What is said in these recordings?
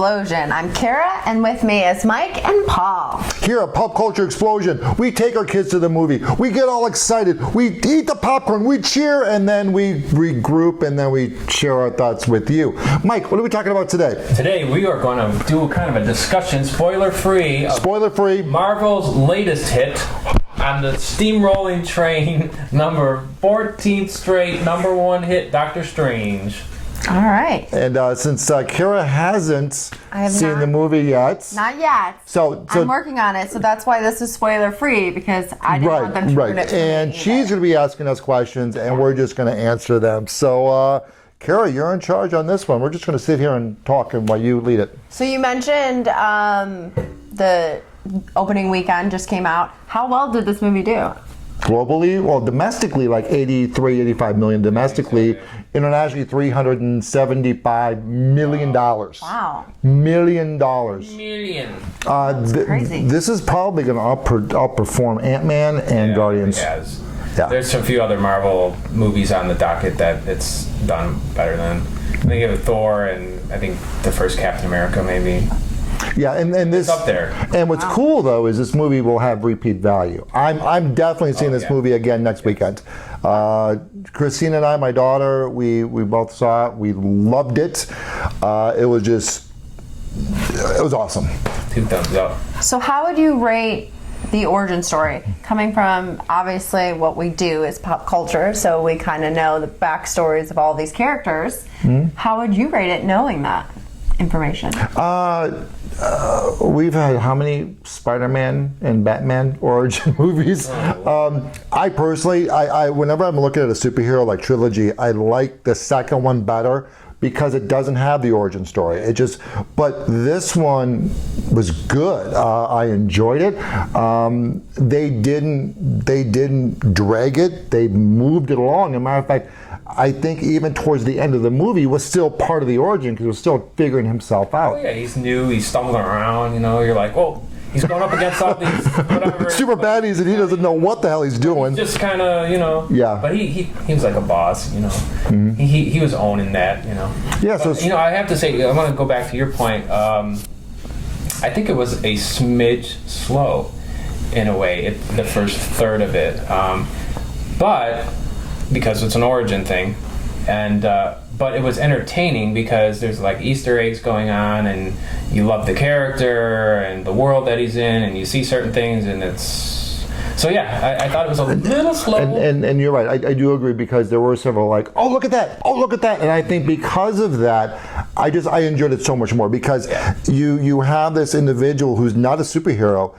Explosion. I'm Kara, and with me is Mike and Paul. Here at Pop Culture Explosion, we take our kids to the movie. We get all excited. We eat the popcorn. We cheer, and then we regroup, and then we share our thoughts with you. Mike, what are we talking about today? Today we are going to do kind of a discussion, spoiler-free. Spoiler-free. Marvel's latest hit on the steamrolling train, number 14th straight #1 hit, Doctor Strange. All right. And since Kara hasn't seen the movie yet. Not yet. So I'm working on it, so that's why this is spoiler-free, because I didn't want them to ruin it for me. And she's going to be asking us questions, and we're just going to answer them. So, Kara, you're in charge on this one. We're just going to sit here and talk while you lead it. So you mentioned the opening weekend just came out. How well did this movie do? Globally, well, domestically, like 83, 85 million domestically. Internationally, $375 million. Wow. Million. Crazy. This is probably going to outperform Ant-Man and Guardians. Yes. Yeah. There's a few other Marvel movies on the docket that it's done better than. I think you have Thor and I think the first Captain America maybe. Yeah, and this it's up there. And what's cool though is this movie will have repeat value. I'm definitely seeing this movie again next weekend. Christina and I, my daughter, we both saw it. We loved it. It was awesome. 2 thumbs up. So how would you rate the origin story? Coming from, obviously, what we do is pop culture, so we kind of know the backstories of all these characters. How would you rate it knowing that information? We've had how many Spider-Man and Batman origin movies? I personally, whenever I'm looking at a superhero like trilogy, I like the second one better because it doesn't have the origin story. But this one was good. I enjoyed it. They didn't drag it. They moved it along. As a matter of fact, I think even towards the end of the movie, he was still part of the origin because he was still figuring himself out. Oh, yeah, he's new. He's stumbling around. You're like, oh, he's going up against all these whatever super baddies, and he doesn't know what the hell he's doing. Just kind of, Yeah. But he was like a boss. He was owning that. Yeah. But, So I have to say, I want to go back to your point. I think it was a smidge slow, in a way, the first third of it, but. Because it's an origin thing, and but it was entertaining because there's like Easter eggs going on, and you love the character and the world that he's in, and you see certain things, and it's so yeah. I thought it was a little slow. And you're right. I do agree because there were several like, oh look at that, and I think because of that, I enjoyed it so much more because you have this individual who's not a superhero.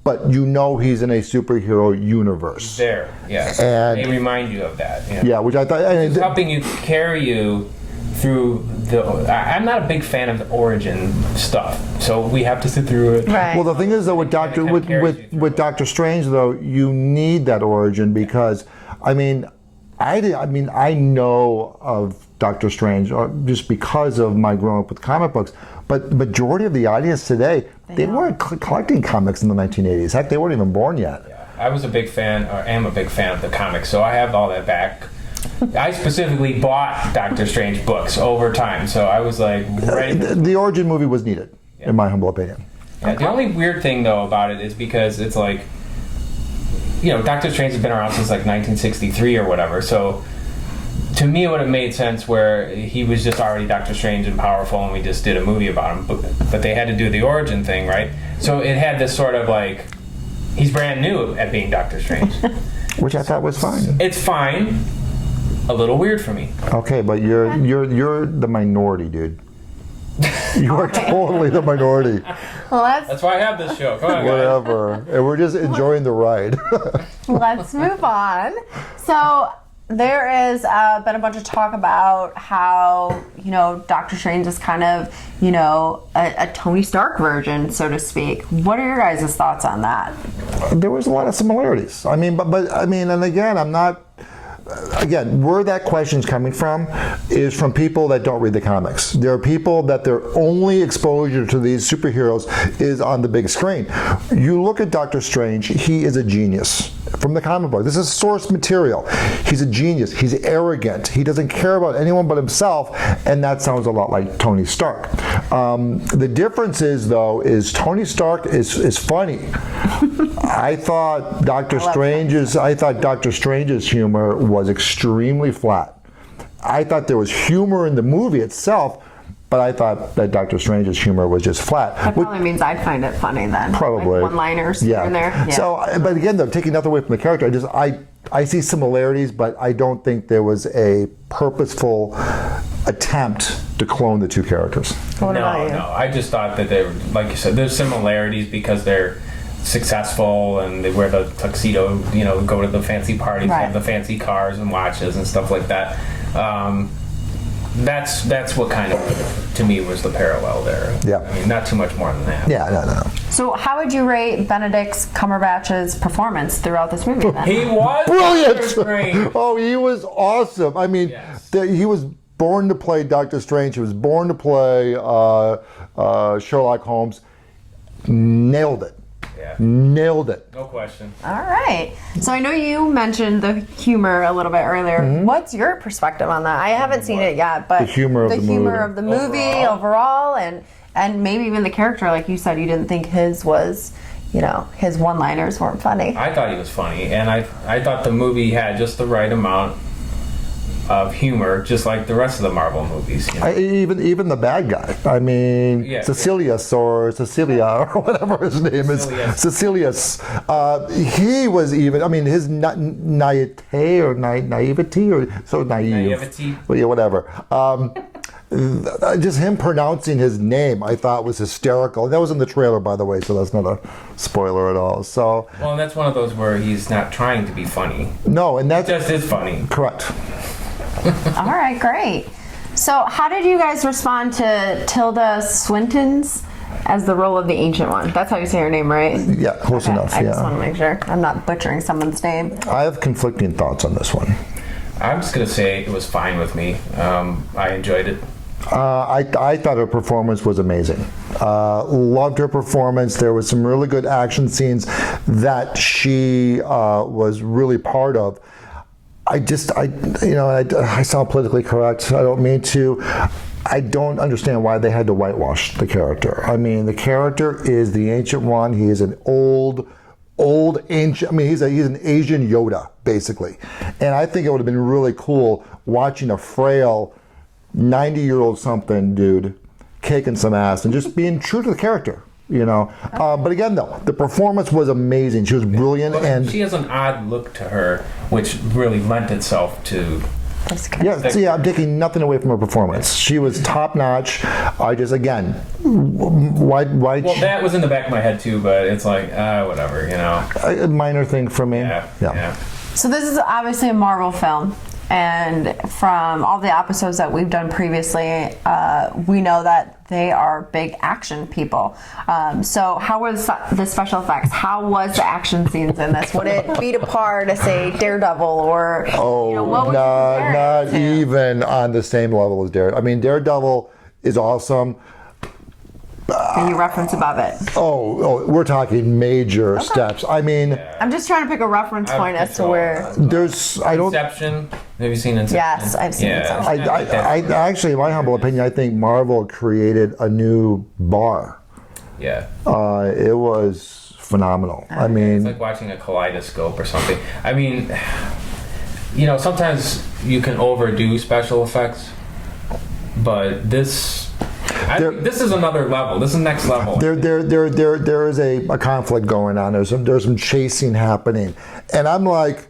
But he's in a superhero universe. There, yes. And they remind you of that. Yeah, which I thought... It's helping carry you through I'm not a big fan of the origin stuff, so we have to sit through it. Right. Well, the thing is, though, with Doctor Strange, though, you need that origin because, I know of Doctor Strange just because of my growing up with comic books. But the majority of the audience today, they weren't collecting comics in the 1980s. Heck, they weren't even born yet. Yeah. I was a big fan, or am a big fan of the comics, so I have all that back. I specifically bought Doctor Strange books over time, so I was like ready. The origin movie was needed, in my humble opinion. Yeah, okay. The only weird thing, though, about it is because it's like, Doctor Strange has been around since like 1963 or whatever, so... To me, it would have made sense where he was just already Doctor Strange and powerful, and we just did a movie about him. But they had to do the origin thing, right? So it had this sort of like, he's brand new at being Doctor Strange. Which I thought was fine. It's fine. A little weird for me. Okay, but you're the minority, dude. You are totally the minority. Well, that's why I have this show. Come on, whatever. Guys. And we're just enjoying the ride. Let's move on. So... There has been a bunch of talk about how, Doctor Strange is kind of, a Tony Stark version, so to speak. What are your guys' thoughts on that? There was a lot of similarities. And again, I'm not... Again, where that question's coming from is from people that don't read the comics. There are people that their only exposure to these superheroes is on the big screen. You look at Doctor Strange, he is a genius. From the comic book, this is source material. He's a genius, he's arrogant, he doesn't care about anyone but himself, and that sounds a lot like Tony Stark. The difference is, though, is Tony Stark is funny. I thought Doctor Strange's humor was extremely flat. I thought there was humor in the movie itself, but I thought that Doctor Strange's humor was just flat. That probably means I'd find it funny then. Probably. Like one-liners here and there. Yeah. So, but again, though, taking nothing away from the character, I see similarities, but I don't think there was a purposeful attempt to clone the two characters. What about you? No. I just thought that they were, like you said, there's similarities because they're successful and they wear the tuxedo, go to the fancy parties, Right. have the fancy cars and watches and stuff like that. That's what kind of, to me, was the parallel there. Yeah. I mean, not too much more than that. Yeah, no. So how would you rate Benedict Cumberbatch's performance throughout this movie then? He was Brilliant! great. Oh, he was awesome. I mean, Yes. he was born to play Doctor Strange. He was born to play Sherlock Holmes. Nailed it. Yeah. Nailed it. No question. All right. So I know you mentioned the humor a little bit earlier. What's your perspective on that? I haven't seen it yet, but The humor of the movie. of the movie overall and maybe even the character, like you said, you didn't think his was, his one-liners weren't funny. I thought he was funny, and I thought the movie had just the right amount of humor, just like the rest of the Marvel movies. Even the bad guy. I mean, Yeah. Cecilius or Cecilia or whatever his name is. Cecilius. He was even. I mean, his naivete or naivety or so naive. Naivety. Well, yeah, whatever. Just him pronouncing his name, I thought was hysterical. That was in the trailer, by the way, so that's not a spoiler at all. So. Well, and that's one of those where he's not trying to be funny. No, and that's It just is funny. correct. All right, great. So how did you guys respond to Tilda Swinton's as the role of the Ancient One? That's how you say her name, right? Yeah, close enough. I Yeah. just want to make sure I'm not butchering someone's name. I have conflicting thoughts on this one. I'm just gonna say it was fine with me. I enjoyed it. I thought her performance was amazing. Loved her performance. There was some really good action scenes that she was really part of. I sound politically correct. I don't mean to. I don't understand why they had to whitewash the character. I mean, the character is the Ancient One. He is an old ancient. I mean, he's an Asian Yoda, basically. And I think it would have been really cool watching a frail 90-year-old something dude kicking some ass and just being true to the character. But again, though, the performance was amazing. She was brilliant, But and she has an odd look to her, which really lent itself to. That's good. yeah. I'm taking nothing away from her performance. She was top notch. I just why? Well, that was in the back of my head too, but it's like whatever, A minor thing for me. Yeah. So this is obviously a Marvel film, and from all the episodes that we've done previously, we know that they are big action people. So how was the special effects? How was the action scenes in this? Would it beat apart to say Daredevil or what would you compare it not to? even on the same level as Daredevil. I mean, Daredevil is awesome. And you reference above it. Oh, we're talking major steps. I mean, I'm just trying to pick a reference point as to where. Inception. Have you seen Inception? Yes, I've seen Inception. I actually, in my humble opinion, I think Marvel created a new bar. Yeah. It was phenomenal. I mean, It's like watching a kaleidoscope or something. I mean, sometimes you can overdo special effects, but this is another level. This is next level. there is a conflict going on. There's some chasing happening, and I'm like,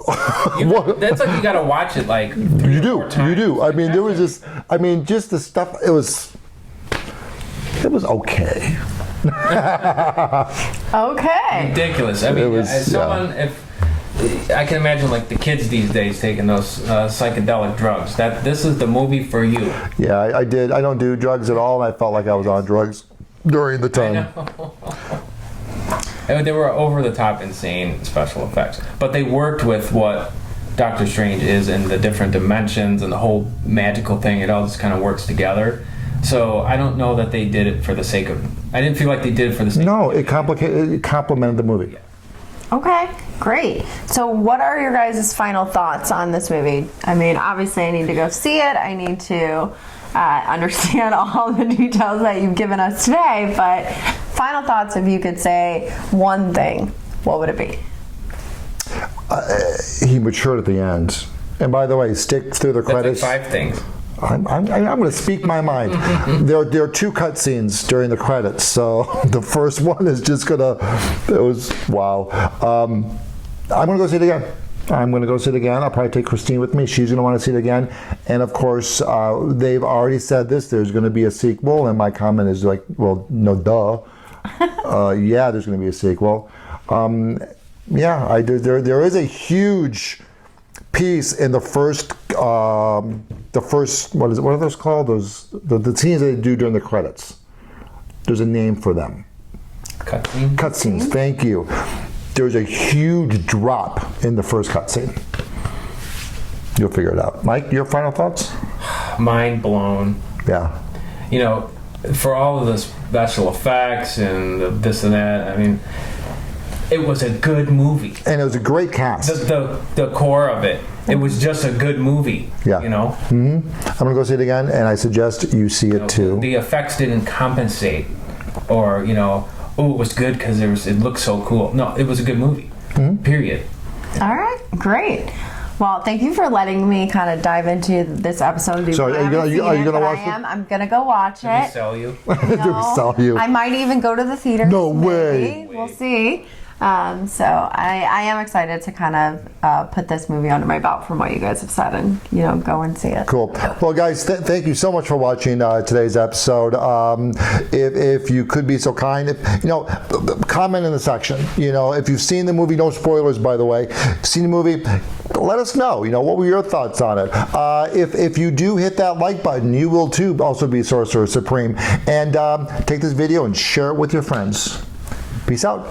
That's like you got to watch it like you do. I mean, there was this. I mean, just the stuff. It was okay. Okay. Ridiculous. I mean, as someone, if I can imagine, like the kids these days taking those psychedelic drugs. This is the movie for you. Yeah, I did. I don't do drugs at all, and I felt like I was on drugs during the time. I mean, they were over the top, insane special effects, but they worked with what Doctor Strange is and the different dimensions and the whole magical thing. It all just kind of works together. So I don't know that they did it for the sake of. I didn't feel like they did it for the sake. No, it complemented the movie. Okay, great. So what are your guys' final thoughts on this movie? I mean, obviously I need to go see it. I need to understand all the details that you've given us today, but final thoughts, if you could say one thing, what would it be? He matured at the end. And by the way, stick through the credits. That's like 5 things. I'm going to speak my mind. There are 2 cutscenes during the credits, so the first one is just gonna. It was wow. I'm gonna go see it again. I'll probably take Christine with me. She's going to want to see it again. And of course, they've already said this. There's going to be a sequel, and my comment is like, well, no, duh. Yeah, there's going to be a sequel. Yeah, there is a huge piece in the first what are those called? The scenes that they do during the credits. There's a name for them. Cutscenes. Thank you. There's a huge drop in the first cutscene. You'll figure it out. Mike, your final thoughts? Mind blown. Yeah. You know, for all of the special effects and this and that, I mean, it was a good movie. And it was a great cast. The core of it. It was just a good movie. Yeah. You know? Mm-hmm. I'm going to go see it again, and I suggest you see it too. The effects didn't compensate, or, you know, oh, it was good because it looked so cool. No, it was a good movie. Mm-hmm. Period. All right, great. Well, thank you for letting me kind of dive into this episode. So, are you going to watch it? I'm going to go watch Did we it. sell you? Did we sell you? I might even go to the theater. No way. We'll see. So I am excited to kind of put this movie under my belt from what you guys have said and, you know, go and see it. Cool. Well, guys, thank you so much for watching today's episode. If you could be so kind, comment in the section. You know, if you've seen the movie, no spoilers, by the way. Seen the movie, let us know. You know, what were your thoughts on it? If you do hit that like button, you will too also be Sorcerer Supreme. And take this video and share it with your friends. Peace out.